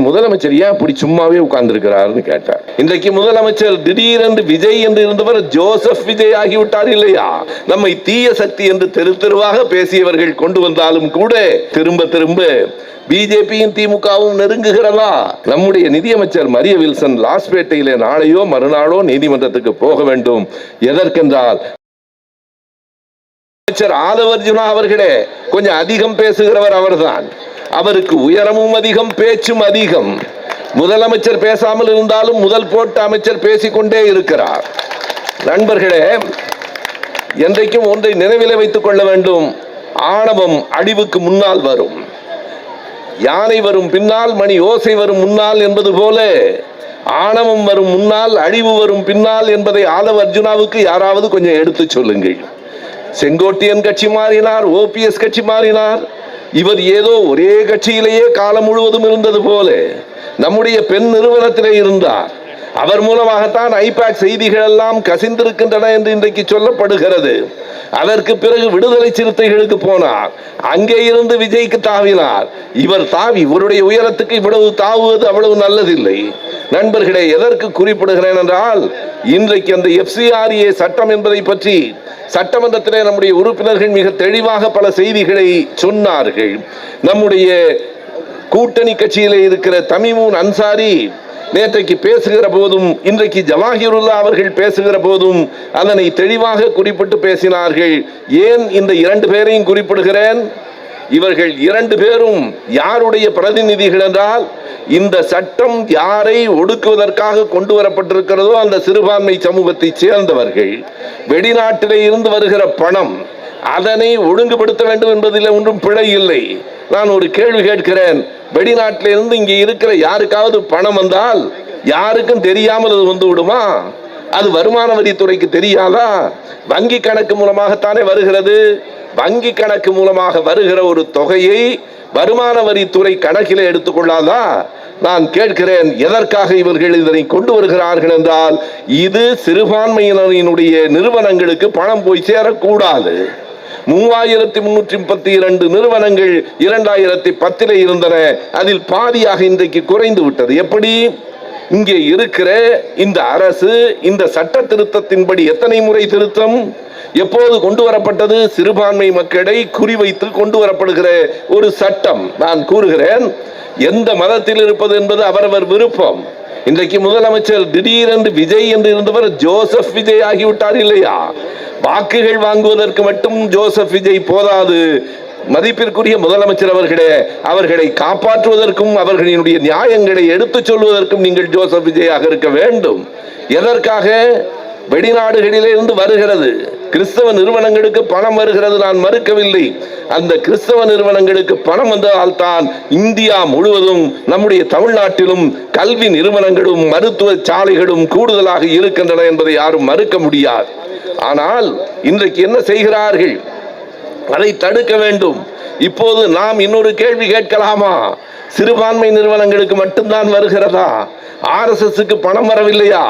முதலமைச்சர் ஏன் அப்படி சும்மாவே உட்கார்ந்து இருக்கிறார்னு கேட்டார். இன்றைக்கு முதலமைச்சர் திடீரென்று விஜய் என்று இருந்தவர் ஜோசப் விஜய் ஆகிவிட்டார் இல்லையா? நம்மை தீய சக்தி என்று தெரு தெருவாக பேசியவர்கள் கொண்டு வந்தாலும் கூட திரும்ப திரும்ப பிஜேபியும் திமுகவும் நெருங்குகிறதா? நம்முடைய நிதியமைச்சர் மரிய வில்சன் லாஸ்பேட்டையிலே நாளையோ மறுநாளோ நீதிமன்றத்துக்கு போக வேண்டும். எதற்கென்றால் அமைச்சர் ஆதவர்ஜுனா அவர்களே கொஞ்சம் அதிகம் பேசுகிறவர் அவர்தான். அவருக்கு உயரமும் அதிகம், பேச்சும் அதிகம். முதலமைச்சர் பேசாமல் இருந்தாலும் முதல் போட்ட அமைச்சர் பேசிக்கொண்டே இருக்கிறார். நண்பர்களே, என்றைக்கும் ஒன்றை நினைவிலே வைத்துக் கொள்ள வேண்டும். ஆணவம் அழிவுக்கு முன்னால் வரும். யானை வரும் பின்னால், மணி ஓசை வரும் முன்னால் என்பது போல ஆணவம் வரும் முன்னால், அழிவு வரும் பின்னால் என்பதை ஆதவ அர்ஜுனாவுக்கு யாராவது கொஞ்சம் எடுத்து சொல்லுங்கள். செங்கோட்டையன் கட்சி மாறினார், ஓபிஎஸ் கட்சி மாறினார். இவர் ஏதோ ஒரே கட்சியிலேயே காலம் முழுவதும் இருந்தது போல நம்முடைய பெண் நிறுவனத்திலே இருந்தார். அவர் மூலமாகத்தான் ஐபேக் செய்திகள் எல்லாம் கசிந்திருக்கின்றன என்று இன்றைக்கு சொல்லப்படுகிறது. அதற்கு பிறகு விடுதலை சிறுத்தைகளுக்கு போனார். அங்கே இருந்து விஜய்க்கு தாவினார். இவர் தாவி இவருடைய உயரத்துக்கு இவ்வளவு தாவுவது அவ்வளவு நல்லதில்லை. நண்பர்களே, எதற்கு குறிப்பிடுகிறேன் என்றால், இன்றைக்கு அந்த FCRA சட்டம் என்பதை பற்றி சட்டமன்றத்திலே நம்முடைய உறுப்பினர்கள் மிக தெளிவாக பல செய்திகளை சொன்னார்கள். நம்முடைய கூட்டணி கட்சியிலே இருக்கிற தமீமுன் அன்சாரி நேற்றைக்கு பேசுகிற போதும், இன்றைக்கு ஜவாஹிருல்லா அவர்கள் பேசுகிற போதும் அதனை தெளிவாக குறிப்பிட்டு பேசினார்கள். ஏன் இந்த இரண்டு பேரையும் குறிப்பிடுகிறேன்? இவர்கள் இரண்டு பேரும் யாருடைய பிரதிநிதிகள் என்றால், இந்த சட்டம் யாரை ஒடுக்குவதற்காக கொண்டு வரப்பட்டிருக்கிறதோ அந்த சிறுபான்மை சமூகத்தை சேர்ந்தவர்கள். வெளிநாட்டிலே இருந்து வருகிற பணம், அதனை ஒழுங்குபடுத்த வேண்டும் என்பதில் ஒன்றும் பிழை இல்லை. நான் ஒரு கேள்வி கேட்கிறேன். வெளிநாட்டிலிருந்து இங்கே இருக்கிற யாருக்காவது பணம் வந்தால் யாருக்கும் தெரியாமல் அது வந்து விடுமா? அது வருமான வரித்துறைக்கு தெரியாதா? வங்கி கணக்கு மூலமாகத்தானே வருகிறது. வங்கி கணக்கு மூலமாக வருகிற ஒரு தொகையை வருமான வரித்துறை கணக்கிலே எடுத்துக்கொள்ளாதா? நான் கேட்கிறேன், எதற்காக இவர்கள் இதனை கொண்டு வருகிறார்கள் என்றால், இது சிறுபான்மையினரினுடைய நிறுவனங்களுக்கு பணம் போய் சேரக்கூடாது. 3332 நிறுவனங்கள் 2010 இருந்தன. அதில் பாதியாக இன்றைக்கு குறைந்து விட்டது. எப்படி? இங்கே இருக்கிற இந்த அரசு இந்த சட்ட திருத்தத்தின்படி எத்தனை முறை திருத்தம் எப்போது கொண்டு வரப்பட்டது? சிறுபான்மை மக்களை குறிவைத்து கொண்டு வரப்படுகிற ஒரு சட்டம். நான் கூறுகிறேன், எந்த மதத்தில் இருப்பது என்பது அவரவர் விருப்பம். இன்றைக்கு முதலமைச்சர் திடீரென்று விஜய் என்று இருந்தவர் ஜோசப் விஜய் ஆகிவிட்டார் இல்லையா? வாக்குகள் வாங்குவதற்கு மட்டும் ஜோசப் விஜய் போதாது. மதிப்பிற்குரிய முதலமைச்சர் அவர்களே, அவர்களை காப்பாற்றுவதற்கும் அவர்களினுடைய நியாயங்களை எடுத்துச் சொல்வதற்கும் நீங்கள் ஜோசப் விஜயாக இருக்க வேண்டும். எதற்காக? வெளிநாடுகளிலே இருந்து வருகிறது கிறிஸ்தவ நிறுவனங்களுக்கு பணம் வருகிறது, நான் மறுக்கவில்லை. அந்த கிறிஸ்தவ நிறுவனங்களுக்கு பணம் வந்தால் தான் இந்தியா முழுவதும் நம்முடைய தமிழ்நாட்டிலும் கல்வி நிறுவனங்களும் மருத்துவ சாலைகளும் கூடுதலாக இருக்கின்றன என்பதை யாரும் மறுக்க முடியாது. ஆனால் இன்றைக்கு என்ன செய்கிறார்கள்? அதை தடுக்க வேண்டும். இப்போது நாம் இன்னொரு கேள்வி கேட்கலாமா? சிறுபான்மை நிறுவனங்களுக்கு மட்டும்தான் வருகிறதா? RSSக்கு பணம் வரவில்லையா?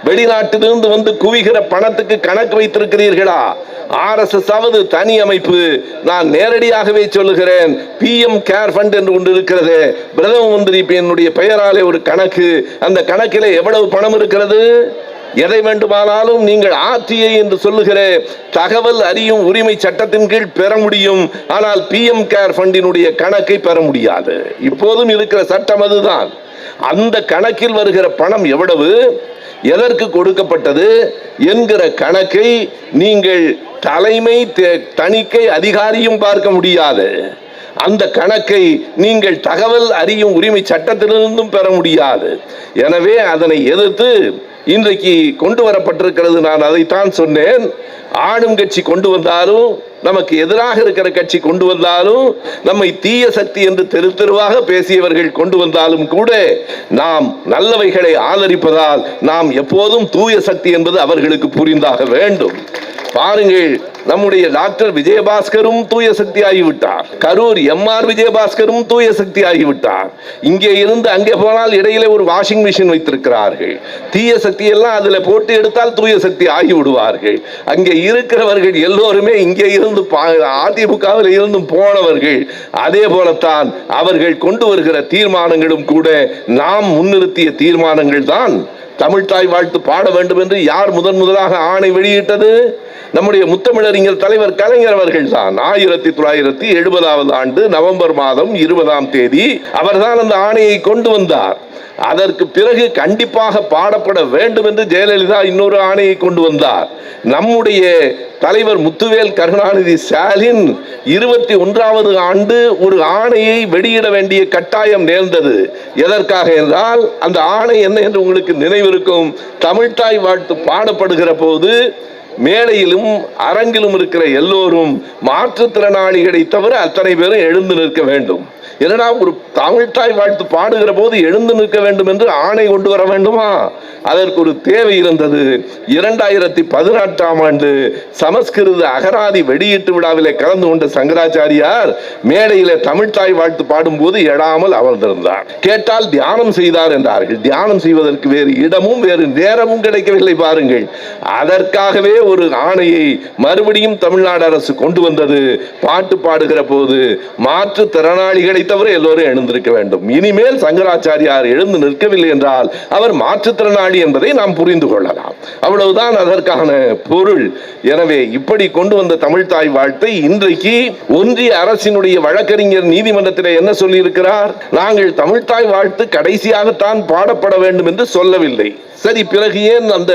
வெளிநாட்டிலிருந்து வந்து குவிகிற பணத்துக்கு கணக்கு வைத்திருக்கிறீர்களா? RSS ஆவது தனி அமைப்பு. நான் நேரடியாகவே சொல்லுகிறேன், PM கேர் ஃபண்ட் என்று ஒன்று இருக்கிறது. பிரதம மந்திரி என்னுடைய பெயராலே ஒரு கணக்கு. அந்த கணக்கிலே எவ்வளவு பணம் இருக்கிறது? எதை வேண்டுமானாலும் நீங்கள் RTI என்று சொல்லுகிற தகவல் அறியும் உரிமை சட்டத்தின் கீழ் பெற முடியும். ஆனால் PM கேர் ஃபண்டினுடைய கணக்கை பெற முடியாது. இப்போதும் இருக்கிற சட்டம் அதுதான். அந்த கணக்கில் வருகிற பணம் எவ்வளவு, எதற்கு கொடுக்கப்பட்டது என்கிற கணக்கை நீங்கள் தலைமை தணிக்கை அதிகாரியும் பார்க்க முடியாது. அந்த கணக்கை நீங்கள் தகவல் அறியும் உரிமை சட்டத்திலிருந்தும் பெற முடியாது. எனவே அதனை எதிர்த்து இன்றைக்கு கொண்டு வரப்பட்டிருக்கிறது. நான் அதைத்தான் சொன்னேன். ஆளும் கட்சி கொண்டு வந்தாலும், நமக்கு எதிராக இருக்கிற கட்சி கொண்டு வந்தாலும், நம்மை தீய சக்தி என்று தெரு தெருவாக பேசியவர்கள் கொண்டு வந்தாலும் கூட நாம் நல்லவைகளை ஆதரிப்பதால் நாம் எப்போதும் தூய சக்தி என்பது அவர்களுக்கு புரிந்தாக வேண்டும். பாருங்கள், நம்முடைய டாக்டர் விஜயபாஸ்கரும் தூய சக்தி ஆகிவிட்டார். கரூர் MR விஜயபாஸ்கரும் தூய சக்தி ஆகிவிட்டார். இங்கே இருந்து அங்கே போனால் இடையிலே ஒரு வாஷிங் மிஷின் வைத்திருக்கிறார்கள். தீய சக்தி எல்லாம் அதில் போட்டு எடுத்தால் தூய சக்தி ஆகிவிடுவார்கள். அங்கே இருக்கிறவர்கள் எல்லோருமே இங்கே இருந்து அதிமுகவில் இருந்தும் போனவர்கள். அதே போலத்தான் அவர்கள் கொண்டு வருகிற தீர்மானங்களும் கூட நாம் முன்னிறுத்திய தீர்மானங்கள் தான். தமிழ்தாய் வாழ்த்து பாட வேண்டும் என்று யார் முதலாக ஆணை வெளியிட்டது? நம்முடைய முத்தமிழறிஞர் தலைவர் கலைஞர் அவர்கள் தான். 1970 ஆண்டு நவம்பர் மாதம் 20ஆம் தேதி அவர்தான் அந்த ஆணையை கொண்டு வந்தார். அதற்கு பிறகு கண்டிப்பாக பாடப்பட வேண்டும் என்று ஜெயலலிதா இன்னொரு ஆணையை கொண்டு வந்தார். நம்முடைய தலைவர் முத்துவேல் கருணாநிதி ஸ்டாலின் 21வது ஆண்டு ஒரு ஆணையை வெளியிட வேண்டிய கட்டாயம் நேர்ந்தது. எதற்காக என்றால், அந்த ஆணை என்ன என்று உங்களுக்கு நினைவிருக்கும். தமிழ்தாய் வாழ்த்து பாடப்படுகிற போது மேடையிலும் அரங்கிலும் இருக்கிற எல்லோரும் மாற்றுத்திறனாளிகளை தவிர அத்தனை பேரும் எழுந்து நிற்க வேண்டும். என்னடா, ஒரு தமிழ்தாய் வாழ்த்து பாடுகிற போது எழுந்து நிற்க வேண்டும் என்று ஆணை கொண்டு வர வேண்டுமா? அதற்கு ஒரு தேவை இருந்தது. 2018ஆம் ஆண்டு சமஸ்கிருத அகராதி வெளியீட்டு விழாவிலே கலந்து கொண்ட சங்கராச்சாரியார் மேடையில தமிழ்தாய் வாழ்த்து பாடும்போது எழாமல் அமர்ந்திருந்தார். கேட்டால் தியானம் செய்தார் என்றார்கள். தியானம் செய்வதற்கு வேறு இடமும் வேறு நேரமும் கிடைக்கவில்லை பாருங்கள். அதற்காகவே ஒரு ஆணையை மறுபடியும் தமிழ்நாடு அரசு கொண்டு வந்தது. பாட்டு பாடுகிற போது மாற்றுத்திறனாளிகளை தவிர எல்லோரும் எழுந்திருக்க வேண்டும். இனிமேல் சங்கராச்சாரியார் எழுந்து நிற்கவில்லை என்றால் அவர் மாற்றுத்திறனாளி என்பதை நாம் புரிந்து கொள்ளலாம். அவ்வளவுதான் அதற்கான பொருள். எனவே இப்படி கொண்டு வந்த தமிழ்தாய் வாழ்த்தை இன்றைக்கு ஒன்றிய அரசினுடைய வழக்கறிஞர் நீதிமன்றத்தில் என்ன சொல்லி இருக்கிறார்? நாங்கள் தமிழ்தாய் வாழ்த்து கடைசியாகத்தான் பாடப்பட வேண்டும் என்று சொல்லவில்லை. சரி, பிறகு ஏன் அந்த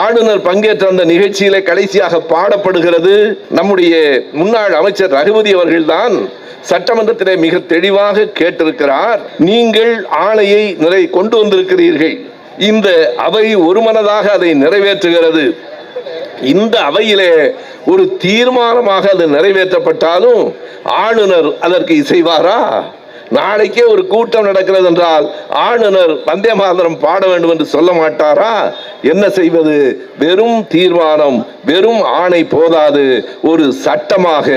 ஆளுநர் பங்கேற்ற அந்த நிகழ்ச்சியில கடைசியாக பாடப்படுகிறது? நம்முடைய முன்னாள் அமைச்சர் ரகுபதி அவர்கள்தான் சட்டமன்றத்திலே மிக தெளிவாக கேட்டிருக்கிறார். நீங்கள் ஆணையை கொண்டு வந்திருக்கிறீர்கள், இந்த அவை ஒருமனதாக அதை நிறைவேற்றுகிறது. இந்த அவையிலே ஒரு தீர்மானமாக அது நிறைவேற்றப்பட்டாலும் ஆளுநர் அதற்கு இசைவாரா? நாளைக்கே ஒரு கூட்டம் நடக்கிறது என்றால் ஆளுநர் வந்தே மாதரம் பாட வேண்டும் என்று சொல்ல மாட்டாரா? என்ன செய்வது? வெறும் தீர்மானம், வெறும் ஆணை போதாது, ஒரு சட்டமாக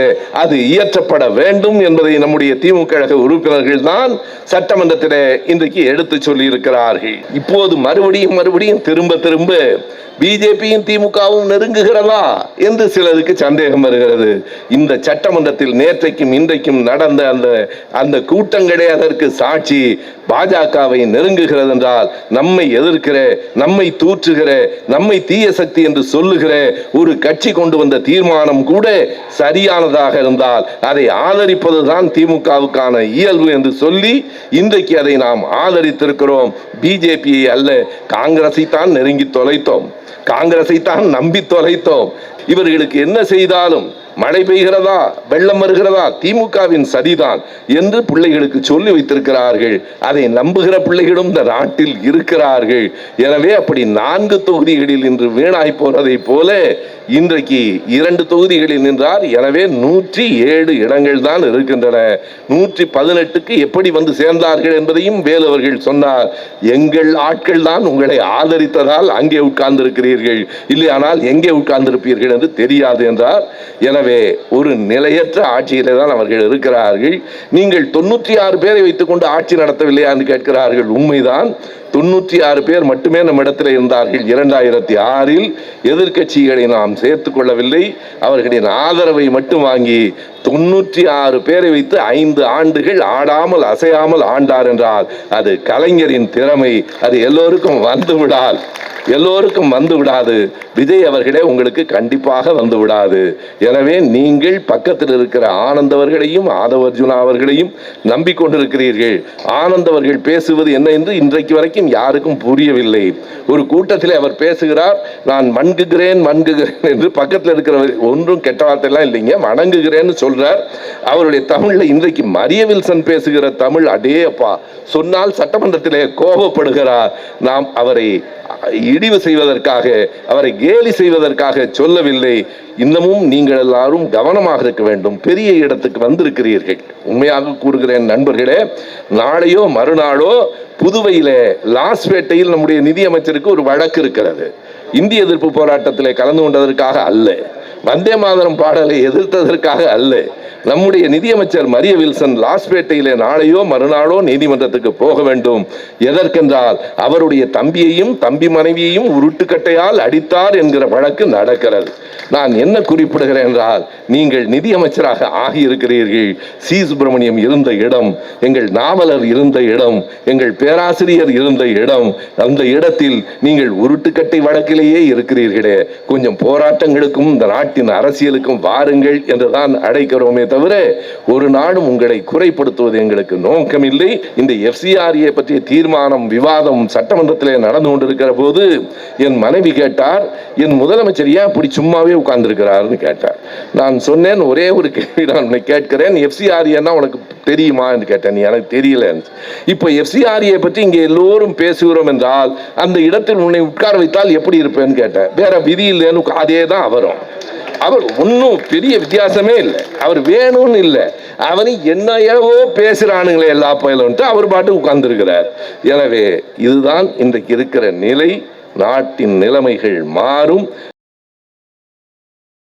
அது இயற்றப்பட வேண்டும் என்பதை நம்முடைய திமுக கழக உறுப்பினர்கள் தான் சட்டமன்றத்தில் இன்றைக்கு எடுத்து சொல்லி இருக்கிறார்கள். இப்போது மறுபடியும் திரும்ப பிஜேபியும் திமுகவும் நெருங்குகிறதா என்று சிலருக்கு சந்தேகம் வருகிறது. இந்த சட்டமன்றத்தில் நேற்றைக்கும் இன்றைக்கும் நடந்த அந்த கூட்டங்களே அதற்கு சாட்சி. பாஜகவை நெருங்குகிறது என்றால் நம்மை எதிர்க்கிற, நம்மை தூற்றுகிற, நம்மை தீய சக்தி என்று சொல்லுகிற ஒரு கட்சி கொண்டு வந்த தீர்மானம் கூட சரியானதாக இருந்தால் அதை ஆதரிப்பதுதான் திமுகவுக்கான இயல்பு என்று சொல்லி இன்றைக்கு அதை நாம் ஆதரித்திருக்கிறோம். பிஜேபியை அல்ல, காங்கிரஸை தான் நெருங்கி தொலைத்தோம், காங்கிரஸை தான் நம்பி தொலைத்தோம். இவர்களுக்கு என்ன செய்தாலும் மழை பெய்கிறதா, வெள்ளம் வருகிறதா, திமுகவின் சதிதான் என்று பிள்ளைகளுக்கு சொல்லி வைத்திருக்கிறார்கள். அதை நம்புகிற பிள்ளைகளும் இந்த நாட்டில் இருக்கிறார்கள். எனவே அப்படி 4 தொகுதிகளில் இன்று வீணாய் போனதை போல இன்றைக்கு 2 தொகுதிகளில் நின்றார். எனவே 107 இடங்கள் தான் இருக்கின்றன. 118க்கு எப்படி வந்து சேர்ந்தார்கள் என்பதையும் வேலு அவர்கள் சொன்னார். எங்கள் ஆட்கள் தான் உங்களை ஆதரித்ததால் அங்கே உட்கார்ந்திருக்கிறீர்கள், இல்லையானால் எங்கே உட்கார்ந்திருப்பீர்கள் என்று தெரியாது என்றார். எனவே ஒரு நிலையற்ற ஆட்சியிலே தான் அவர்கள் இருக்கிறார்கள். நீங்கள் 96 பேரை வைத்துக் கொண்டு ஆட்சி நடத்தவில்லையா என்று கேட்கிறார்கள். உண்மைதான், 96 பேர் மட்டுமே நம்ம இடத்துல இருந்தார்கள். 2006இல் எதிர்கட்சிகளை நாம் சேர்த்துக் கொள்ளவில்லை, அவர்களின் ஆதரவை மட்டும் வாங்கி 96 பேரை வைத்து 5 ஆண்டுகள் ஆடாமல் அசையாமல் ஆண்டார் என்றால் அது கலைஞரின் திறமை. அது எல்லோருக்கும் வந்து விடாது. விஜய் அவர்களே உங்களுக்கு கண்டிப்பாக வந்து விடாது. எனவே நீங்கள் பக்கத்தில் இருக்கிற ஆனந்தவர்களையும் ஆதவர்ஜுனா அவர்களையும் நம்பிக்கொண்டிருக்கிறீர்கள். ஆனந்தவர்கள் பேசுவது என்ன என்று இன்றைக்கு வரைக்கும் யாருக்கும் புரியவில்லை. ஒரு கூட்டத்தில் அவர் பேசுகிறார், நான் வணங்குகிறேன் என்று. பக்கத்தில் இருக்கிற ஒன்றும் கெட்ட வார்த்தையெல்லாம் இல்லைங்க, வணங்குகிறேன்னு சொல்றார். அவருடைய தமிழ்ல இன்றைக்கு மரிய வில்சன் பேசுகிற தமிழ், அடே அப்பா, சொன்னால் சட்டமன்றத்திலே கோபப்படுகிறார். நாம் அவரை இழிவு செய்வதற்காக, அவரை கேலி செய்வதற்காக சொல்லவில்லை. இன்னமும் நீங்கள் எல்லாரும் கவனமாக இருக்க வேண்டும். பெரிய இடத்துக்கு வந்திருக்கிறீர்கள். உண்மையாக கூறுகிறேன் நண்பர்களே, நாளையோ மறுநாளோ புதுவையில லாஸ்பேட்டையில் நம்முடைய நிதியமைச்சருக்கு ஒரு வழக்கு இருக்கிறது. இந்திய எதிர்ப்பு போராட்டத்தில் கலந்து கொண்டதற்காக அல்ல, வந்தே மாதரம் பாடலை எதிர்த்ததற்காக அல்ல. நம்முடைய நிதியமைச்சர் மரிய வில்சன் லாஸ்பேட்டையிலே நாளையோ மறுநாளோ நீதிமன்றத்துக்கு போக வேண்டும். எதற்கென்றால் அவருடைய தம்பியையும் தம்பி மனைவியையும் உருட்டுக்கட்டையால் அடித்தார் என்கிற வழக்கு நடக்கிறது. நான் என்ன குறிப்பிடுகிறேன் என்றால், நீங்கள் நிதியமைச்சராக ஆகியிருக்கிறீர்கள். சி சுப்பிரமணியம் இருந்த இடம், எங்கள் நாவலர் இருந்த இடம், எங்கள் பேராசிரியர் இருந்த இடம், அந்த இடத்தில் நீங்கள் உருட்டுக்கட்டை வழக்கிலேயே இருக்கிறீர்களே, கொஞ்சம் போராட்டங்களுக்கும் இந்த நாட்டின் அரசியலுக்கும் வாருங்கள் என்றுதான் அழைக்கிறோமே தவிர ஒரு நாடும் உங்களை குறைப்படுத்துவது எங்களுக்கு நோக்கமில்லை. இந்த FCRA பற்றிய தீர்மானம் விவாதம் சட்டமன்றத்திலே நடந்து கொண்டிருக்கிற போது என் மனைவி கேட்டார், என் முதலமைச்சர் ஏன் அப்படி சும்மாவே உட்கார்ந்திருக்கிறார்னு கேட்டார். நான் சொன்னேன், ஒரே ஒரு கேள்வி நான் உன்னை கேட்கிறேன், FCRA உனக்கு தெரியுமா என்று கேட்டேன். எனக்கு தெரியல. இப்போ FCRA பற்றி இங்கே எல்லோரும் பேசுகிறோம் என்றால் அந்த இடத்தில் உன்னை உட்கார வைத்தால் எப்படி இருப்பேன்னு கேட்டேன். வேற விதி இல்லைன்னு அதே தான் அவரும். அவர் ஒன்றும் பெரிய வித்தியாசமே இல்லை. அவர் வேணும்னு இல்லை, அவனு என்னையவோ பேசுறானுங்களே எல்லா பயிலும்ட்டு அவர் பாட்டு உட்கார்ந்துருக்கிறார். எனவே இதுதான் இன்றைக்கு இருக்கிற நிலை. நாட்டின் நிலைமைகள் மாறும்.